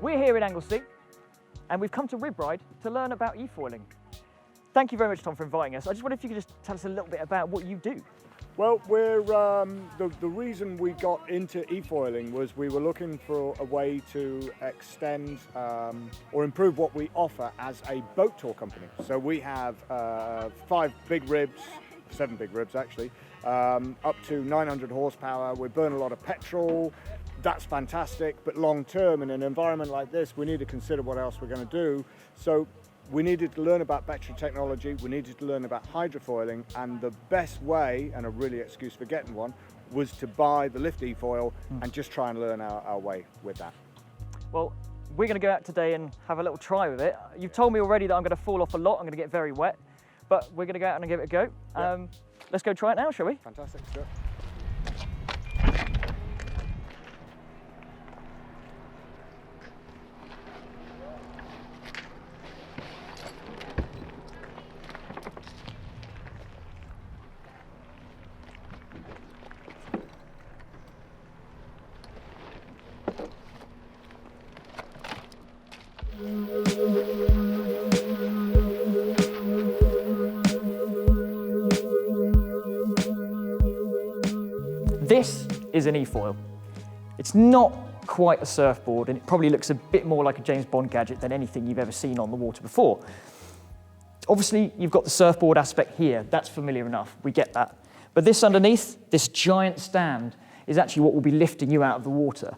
We're here in Anglesey, and we've come to Rib Ride to learn about eFoiling. Thank you very much, Tom, for inviting us. I just wondered if you could just tell us a little bit about what you do. Well, we're the reason we got into eFoiling was we were looking for a way to extend or improve what we offer as a boat tour company. So we have 7 big ribs actually, up to 900 horsepower. We burn a lot of petrol. That's fantastic, but long term in an environment like this, we need to consider what else we're going to do. So we needed to learn about battery technology, we needed to learn about hydrofoiling, and the best way, and a really excuse for getting one, was to buy the lift eFoil and just try and learn our way with that. Well, we're going to go out today and have a little try with it. You've told me already that I'm going to fall off a lot, I'm going to get very wet, but we're going to go out and give it a go. Yeah. Let's go try it now, shall we? Fantastic, sure. This is an eFoil. It's not quite a surfboard, and it probably looks a bit more like a James Bond gadget than anything you've ever seen on the water before. Obviously, you've got the surfboard aspect here. That's familiar enough, we get that. But this underneath, this giant stand, is actually what will be lifting you out of the water.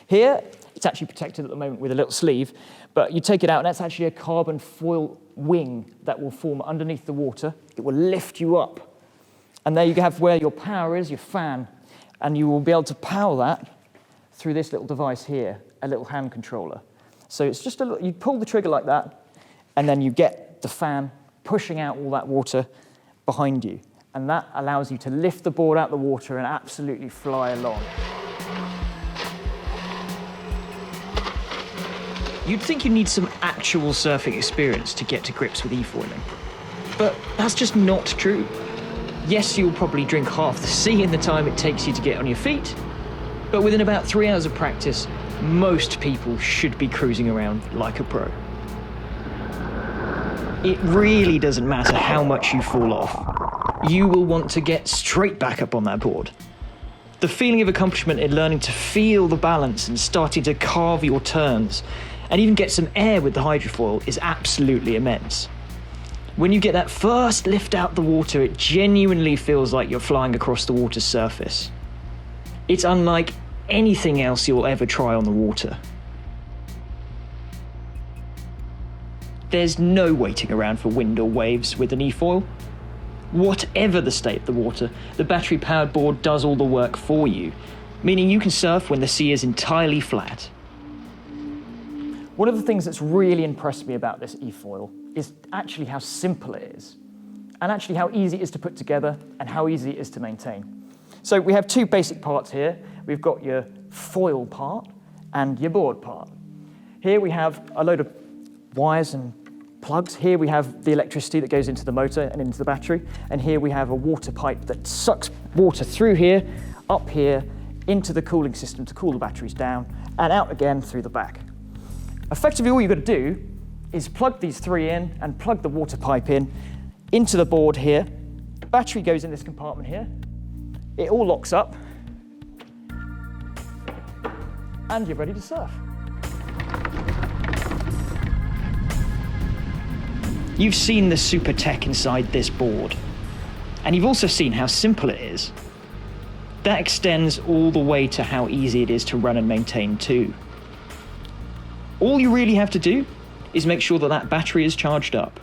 Here, it's actually protected at the moment with a little sleeve, but you take it out and that's actually a carbon foil wing that will form underneath the water. It will lift you up. And there you have where your power is, your fan, and you will be able to power that through this little device here, a little hand controller. So it's just you pull the trigger like that, and then you get the fan pushing out all that water behind you. And that allows you to lift the board out the water and absolutely fly along. You'd think you need some actual surfing experience to get to grips with eFoiling. But that's just not true. Yes, you'll probably drink half the sea in the time it takes you to get on your feet, but within about 3 hours of practice, most people should be cruising around like a pro. It really doesn't matter how much you fall off. You will want to get straight back up on that board. The feeling of accomplishment in learning to feel the balance and starting to carve your turns, and even get some air with the hydrofoil, is absolutely immense. When you get that first lift out the water, it genuinely feels like you're flying across the water's surface. It's unlike anything else you'll ever try on the water. There's no waiting around for wind or waves with an eFoil. Whatever the state of the water, the battery-powered board does all the work for you, meaning you can surf when the sea is entirely flat. One of the things that's really impressed me about this eFoil is actually how simple it is, and actually how easy it is to put together and how easy it is to maintain. So we have 2 basic parts here. We've got your foil part and your board part. Here we have a load of wires and plugs. Here we have the electricity that goes into the motor and into the battery, and here we have a water pipe that sucks water through here, up here, into the cooling system to cool the batteries down, and out again through the back. Effectively, all you've got to do is plug these 3 in and plug the water pipe in into the board here. The battery goes in this compartment here. It all locks up, and you're ready to surf. You've seen the super tech inside this board, and you've also seen how simple it is. That extends all the way to how easy it is to run and maintain too. All you really have to do is make sure that that battery is charged up.